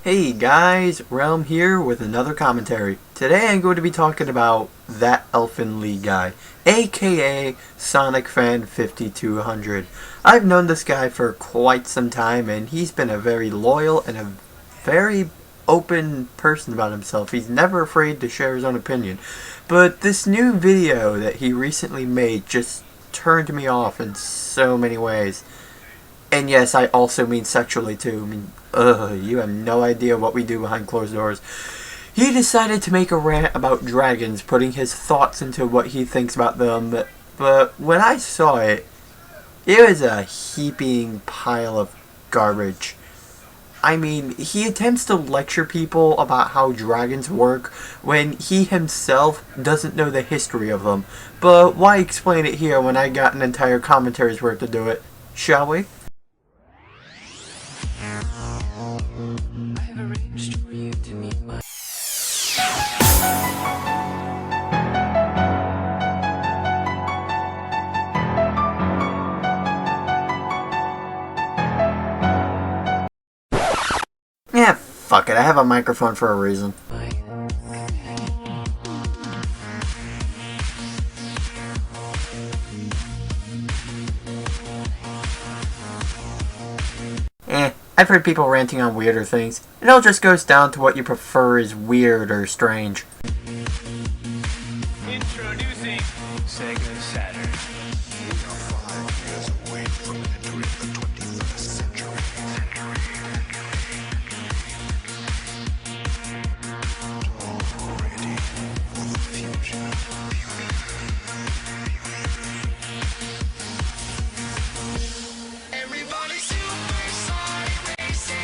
Hey guys, Realm here with another commentary. Today I'm going to be talking about That Elfin League Guy, aka Sonic Fan 5200. I've known this guy for quite some time and he's been a very loyal and a very open person about himself. He's never afraid to share his own opinion. But this new video that he recently made just turned me off in so many ways. And yes, I also mean sexually too. I mean, you have no idea what we do behind closed doors. He decided to make a rant about dragons, putting his thoughts into what he thinks about them. But when I saw it, it was a heaping pile of garbage. I mean, he attempts to lecture people about how dragons work when he himself doesn't know the history of them. But why explain it here when I got an entire commentary's worth to do it? Shall we? Yeah, fuck it, I have a microphone for a reason. I've heard people ranting on weirder things. It all just goes down to what you prefer is weird or strange. Introducing Sega Saturn. We are 5 years away from entering the 21st century. All ready for the future. Everybody supersonic racing.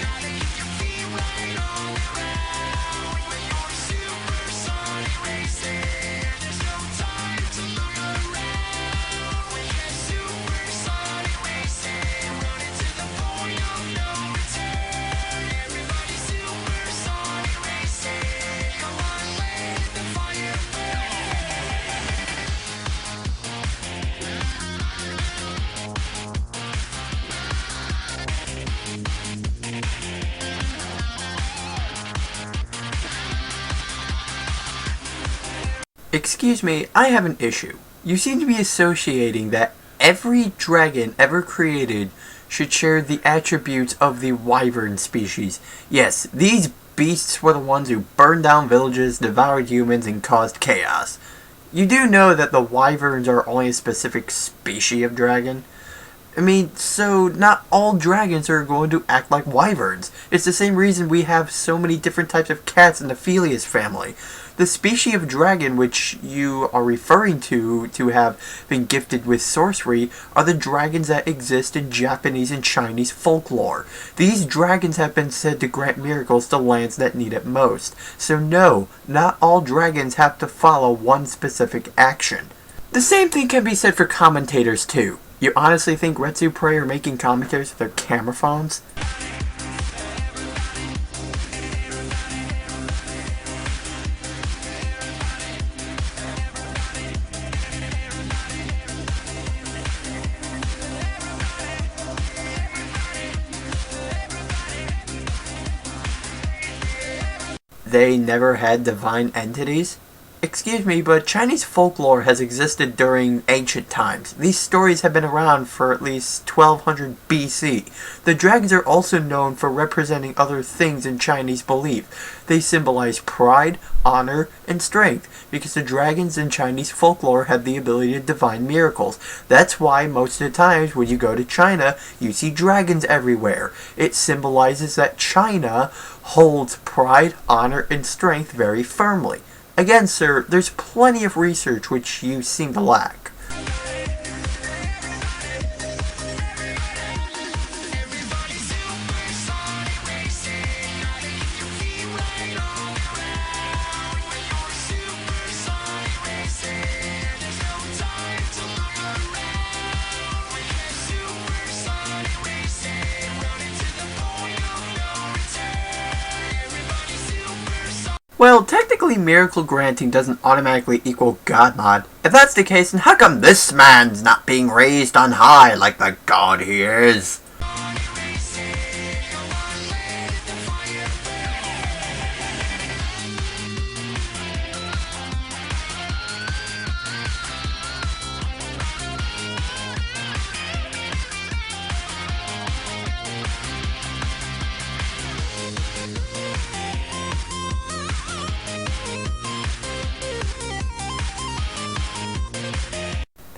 Gotta keep your feet right on the ground. When you're supersonic racing, there's no time to look around. When you're supersonic racing, running to the point of no return. Everybody supersonic racing. Come on, let the fire burn. Excuse me, I have an issue. You seem to be associating that every dragon ever created should share the attributes of the wyvern species. Yes, these beasts were the ones who burned down villages, devoured humans, and caused chaos. You do know that the wyverns are only a specific species of dragon? I mean, so not all dragons are going to act like wyverns. It's the same reason we have so many different types of cats in the Felius family. The species of dragon which you are referring to have been gifted with sorcery are the dragons that exist in Japanese and Chinese folklore. These dragons have been said to grant miracles to lands that need it most. So no, not all dragons have to follow one specific action. The same thing can be said for commentators too. You honestly think Retsu Prey are making commentaries with their camera phones? They never had divine entities? Excuse me, but Chinese folklore has existed during ancient times. These stories have been around for at least 1200 BC. The dragons are also known for representing other things in Chinese belief. They symbolize pride, honor, and strength, because the dragons in Chinese folklore have the ability to divine miracles. That's why most of the times when you go to China, you see dragons everywhere. It symbolizes that China holds pride, honor, and strength very firmly. Again, sir, there's plenty of research which you seem to lack. Well, technically miracle granting doesn't automatically equal God mod. If that's the case, then how come this man's not being raised on high like the god he is?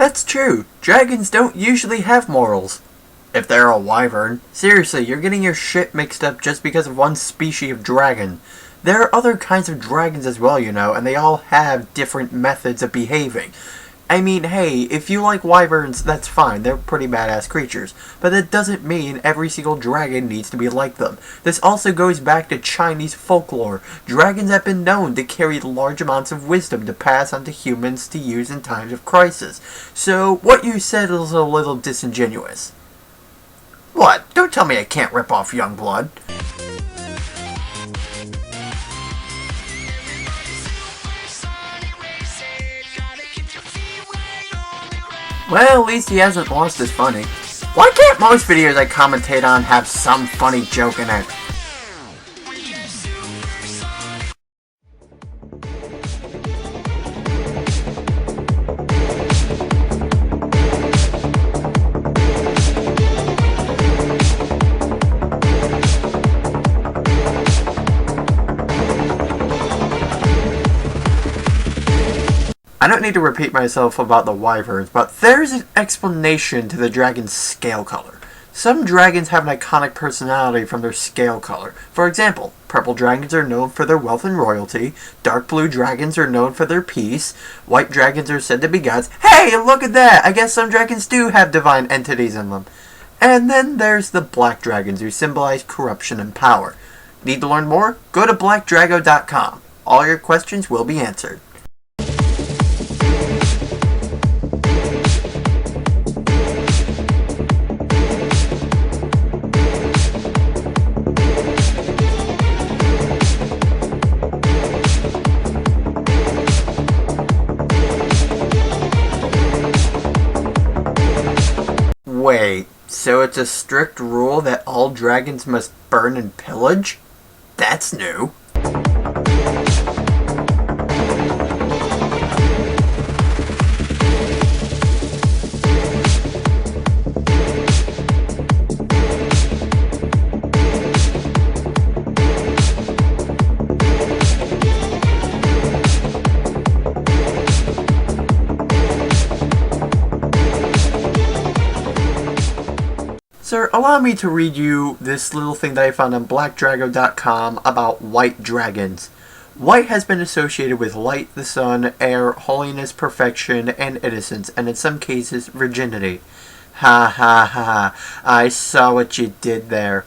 That's true. Dragons don't usually have morals. If they're a wyvern, seriously, you're getting your shit mixed up just because of one species of dragon. There are other kinds of dragons as well, you know, and they all have different methods of behaving. I mean, hey, if you like wyverns, that's fine, they're pretty badass creatures. But that doesn't mean every single dragon needs to be like them. This also goes back to Chinese folklore. Dragons have been known to carry large amounts of wisdom to pass on to humans to use in times of crisis. So, what you said is a little disingenuous. What? Don't tell me I can't rip off Youngblood. Well, at least he hasn't lost his funny. Why can't most videos I commentate on have some funny joke in it? I don't need to repeat myself about the wyverns, but there's an explanation to the dragon's scale color. Some dragons have an iconic personality from their scale color. For example, purple dragons are known for their wealth and royalty, dark blue dragons are known for their peace, white dragons are said to be gods. Hey, look at that! I guess some dragons do have divine entities in them. And then there's the black dragons, who symbolize corruption and power. Need to learn more? Go to blackdrago.com. All your questions will be answered. Wait, so it's a strict rule that all dragons must burn and pillage? That's new. Sir, allow me to read you this little thing that I found on blackdrago.com about white dragons. White has been associated with light, the sun, air, holiness, perfection, and innocence, and in some cases, virginity. Ha ha ha, I saw what you did there.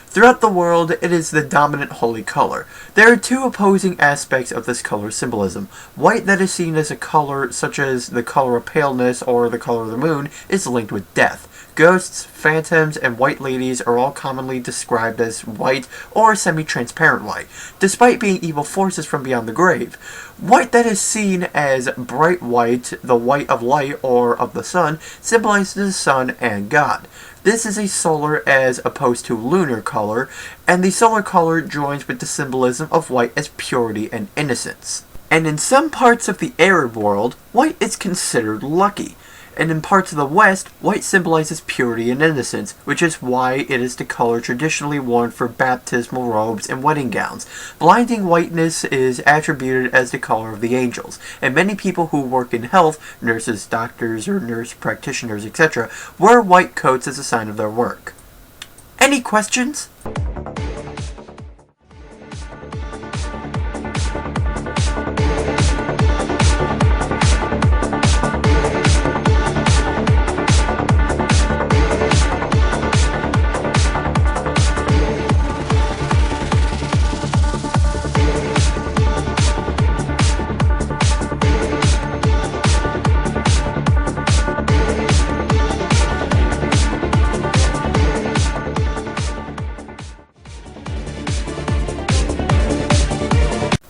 Throughout the world, it is the dominant holy color. There are two opposing aspects of this color symbolism. White that is seen as a color such as the color of paleness or the color of the moon is linked with death. Ghosts, phantoms, and white ladies are all commonly described as white or semi-transparent white, despite being evil forces from beyond the grave. White that is seen as bright white, the white of light or of the sun, symbolizes the sun and God. This is a solar as opposed to lunar color, and the solar color joins with the symbolism of white as purity and innocence. And in some parts of the Arab world, white is considered lucky. And in parts of the West, white symbolizes purity and innocence, which is why it is the color traditionally worn for baptismal robes and wedding gowns. Blinding whiteness is attributed as the color of the angels, and many people who work in health, nurses, doctors, or nurse practitioners, etc., wear white coats as a sign of their work. Any questions?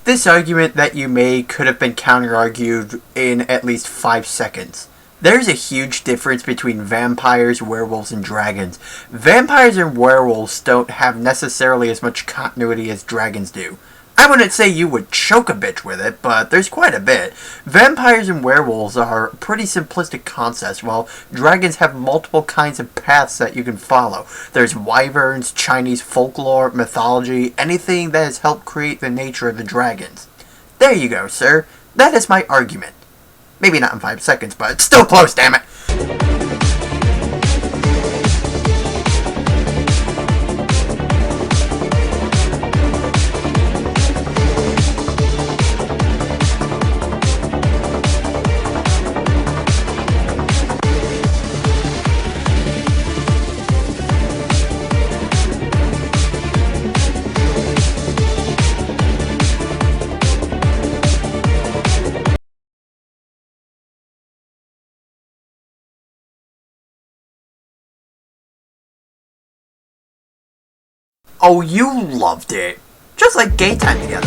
This argument that you made could have been counter-argued in at least 5 seconds. There's a huge difference between vampires, werewolves, and dragons. Vampires and werewolves don't have necessarily as much continuity as dragons do. I wouldn't say you would choke a bitch with it, but there's quite a bit. Vampires and werewolves are pretty simplistic concepts, while dragons have multiple kinds of paths that you can follow. There's wyverns, Chinese folklore, mythology, anything that has helped create the nature of the dragons. There you go, sir. That is my argument. Maybe not in 5 seconds, but it's still close, damn it! Oh, you loved it. Just like gay time together.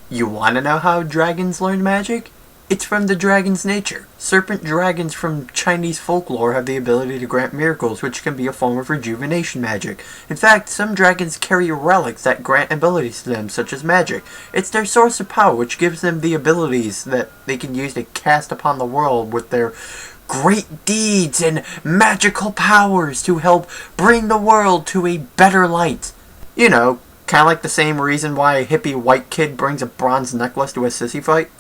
You wanna know how dragons learn magic? It's from the dragon's nature. Serpent dragons from Chinese folklore have the ability to grant miracles, which can be a form of rejuvenation magic. In fact, some dragons carry relics that grant abilities to them, such as magic. It's their source of power, which gives them the abilities that they can use to cast upon the world with their great deeds and magical powers to help bring the world to a better light. You know, kind of like the same reason why a hippie white kid brings a bronze necklace to a sissy fight.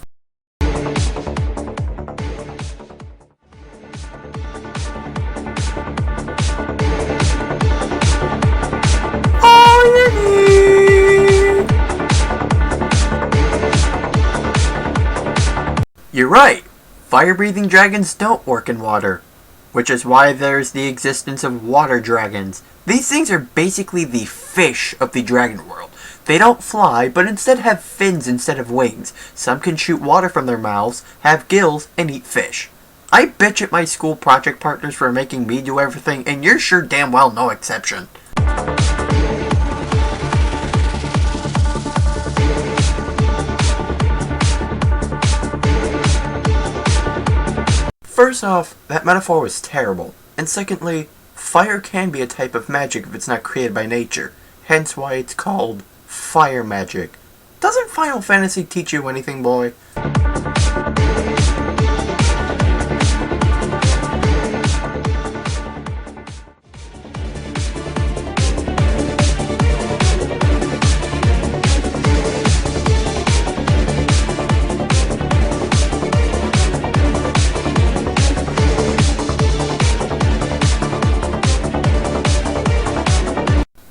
You're right. Fire-breathing dragons don't work in water, which is why there's the existence of water dragons. These things are basically the fish of the dragon world. They don't fly, but instead have fins instead of wings. Some can shoot water from their mouths, have gills, and eat fish. I bitch at my school project partners for making me do everything, and you're sure damn well no exception. First off, that metaphor was terrible. And secondly, fire can be a type of magic if it's not created by nature. Hence why it's called fire magic. Doesn't Final Fantasy teach you anything, boy?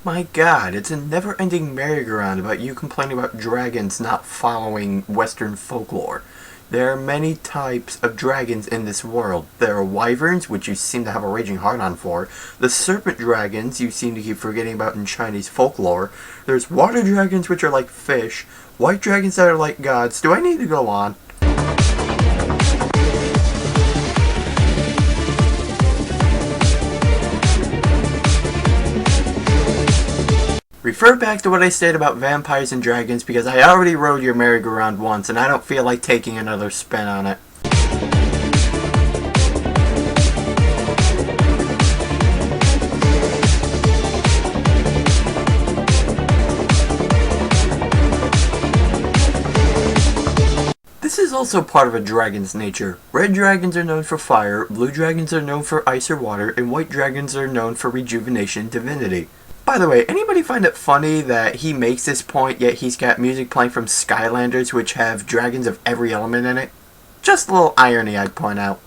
My god, it's a never-ending merry-go-round about you complaining about dragons not following Western folklore. There are many types of dragons in this world. There are wyverns, which you seem to have a raging hard-on for. The serpent dragons, you seem to keep forgetting about in Chinese folklore. There's water dragons, which are like fish. White dragons that are like gods. Do I need to go on? Refer back to what I said about vampires and dragons because I already rode your merry-go-round once and I don't feel like taking another spin on it. This is also part of a dragon's nature. Red dragons are known for fire, blue dragons are known for ice or water, and white dragons are known for rejuvenation and divinity. By the way, anybody find it funny that he makes this point, yet he's got music playing from Skylanders, which have dragons of every element in it? Just a little irony I'd point out.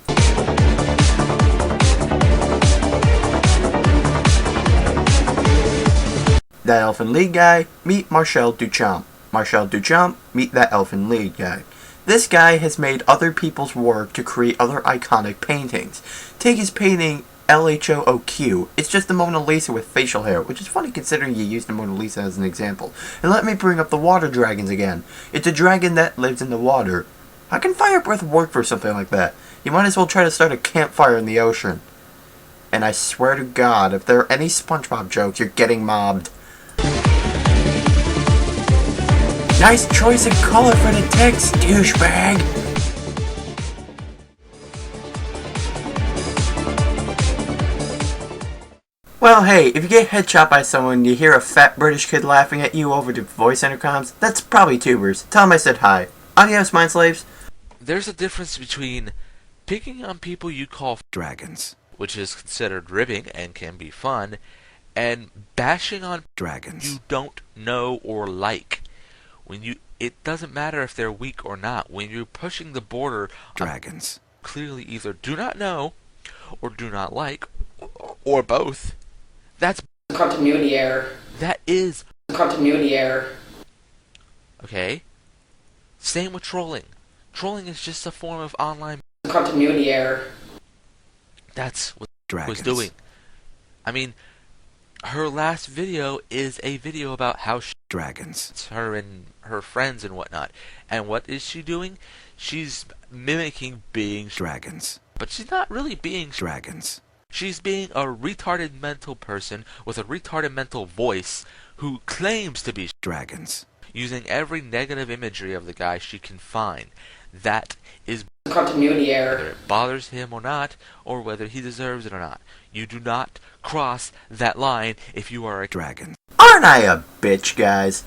That Elfin Lead Guy, meet Marcel Duchamp. Marcel Duchamp, meet that Elfin Lead Guy. This guy has made other people's work to create other iconic paintings. Take his painting LHOOQ. It's just the Mona Lisa with facial hair, which is funny considering you used the Mona Lisa as an example. And let me bring up the water dragons again. It's a dragon that lives in the water. How can fire breath work for something like that? You might as well try to start a campfire in the ocean. And I swear to God, if there are any SpongeBob jokes, you're getting mobbed. Nice choice of color for the text, douchebag! Well, hey, if you get headshot by someone and you hear a fat British kid laughing at you over the voice intercoms, that's probably tubers. Tell them I said hi. Adios, mind slaves. There's a difference between Picking on people you call dragons, which is considered ribbing and can be fun, and bashing on dragons, you don't know or like. It doesn't matter if they're weak or not. When you're pushing the border, dragons, clearly either do not know or do not like, or both. That's continuity error. That is Continuity error. okay. Same with trolling. Trolling is just a form of online. Continuity error. That's what dragons, was doing. I mean, her last video is a video about how dragons, her and her friends and whatnot. And what is she doing? She's mimicking being dragons, but she's not really being dragons, She's being a retarded mental person with a retarded mental voice who claims to be dragons, using every negative imagery of the guy she can find. That is Continuity whether error. it bothers him or not, or whether he deserves it or not. You do not cross that line if you are a dragon. Aren't I a bitch, guys?